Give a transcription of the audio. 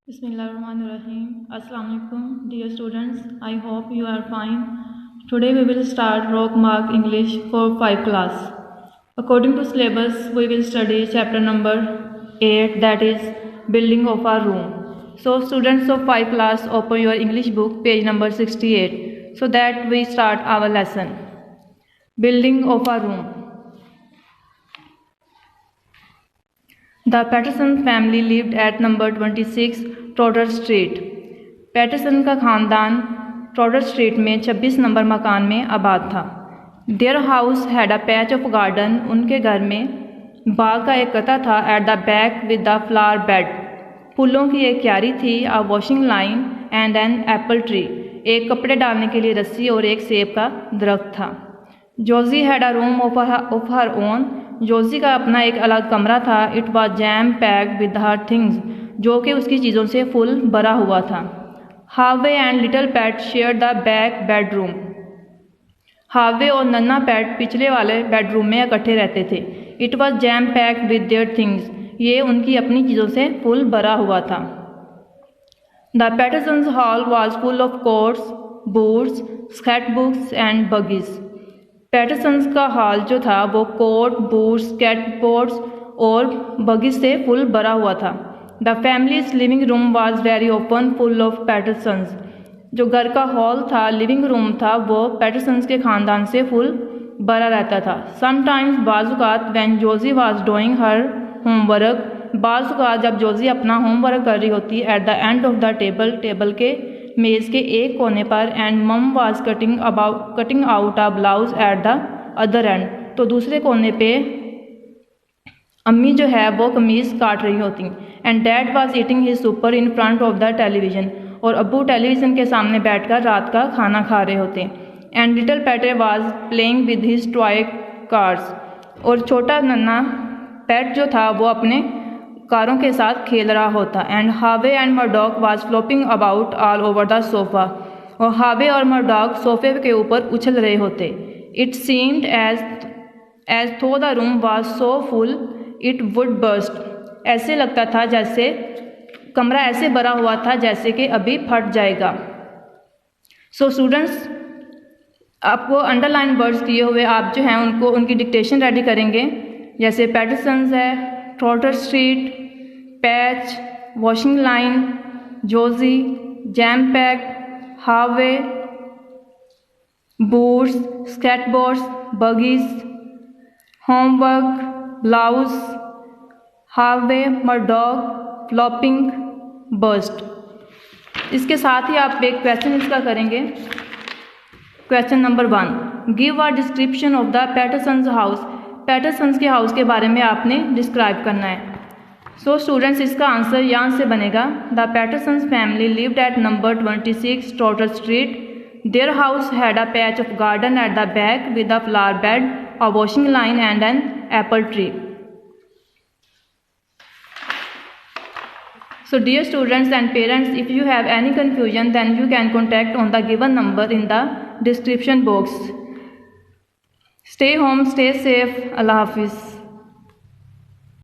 Bismillahirrahmanirrahim. Assalamu alaikum, dear students. I hope you are fine. Today we will start Rock Mark English for 5 class. According to syllabus, we will study chapter number 8, that is building of a room. So students of 5 class, open your English book, page number 68, so that we start our lesson. Building of a room. The Patterson family lived at number 26 Trotter street. Patterson का ख़ानदान ट्रॉडर street में 26 number मकान में आबाद था. Their house had a patch of garden. उनके घर में बाग का एक कता था. At the back with the flower bed. फूलों की एक क्यारी थी. A washing line and an apple tree. एक कपड़े डालने के लिए रस्सी और एक सेब का दरख्त था. Joji had a room of her own. Joji का अपना एक अलग कमरा था. It was jam packed with her things. जो कि उसकी चीज़ों से फुल भरा हुआ था. हावे and little PAT share the back bedroom. हावे और नन्ना पैट पिछले वाले बेडरूम में इकट्ठे रहते थे. It was jam packed with their things. ये उनकी अपनी चीज़ों से फुल भरा हुआ था. The Pattersons hall was full of coats, boots, skate books and buggies. Pattersons का हॉल जो था वो कोट, बूट्स, स्केट बोर्ड्स और बगीज से फुल भरा हुआ था. The family's living room was very open full of Pattersons. जो घर का हॉल था, लिविंग रूम था, वो पैटरसन्स के ख़ानदान से फुल भरा रहता था. समटाइम्स बाज़ुकात when Josie was doing her homework. बाज़ुकात जब जोजी अपना होमवर्क कर रही होती at the end of the table. Table के मेज़ के एक कोने पर. And mum was cutting out a blouse at the other end. तो दूसरे कोने पे अम्मी जो है वो कमीज़ काट रही होती. And dad was eating his super in front of the television. और अब्बू टेलीविज़न के सामने बैठकर रात का खाना खा रहे होते. And little petty was playing with his toy cars. और छोटा नन्ना पैट जो था वो अपने कारों के साथ खेल रहा होता. And Howie and Murdock was flopping about all over the sofa. और हावे और मर्डॉक सोफे के ऊपर उछल रहे होते. इट सीम्ड एज थो the room was so full it would burst. ऐसे लगता था जैसे कमरा ऐसे भरा हुआ था जैसे कि अभी फट जाएगा. सो स्टूडेंट्स, आपको अंडरलाइन वर्ड्स दिए हुए आप जो हैं उनको उनकी डिक्टेशन रेडी करेंगे. जैसे पैटरसन्स है, Trotter street, patch, washing line, Josie, jam pack, Harvey, boots, skateboards, buggies, homework, blouse, Harvey, Murdoch, flopping, burst. इसके साथ ही आप एक क्वेश्चन इसका करेंगे. Question number 1, give a description of the Pattersons house. Pattersons के हाउस के बारे में आपने डिस्क्राइब करना है. सो स्टूडेंट्स, इसका आंसर यहाँ से बनेगा. The Pattersons family lived at number 26 Trotter street. Their house had a patch of garden at the back with a flower bed, a washing line and an apple tree. So dear students and parents, if you have any confusion then you can contact on the given number in the description box. Stay home, stay safe. Allah Hafiz.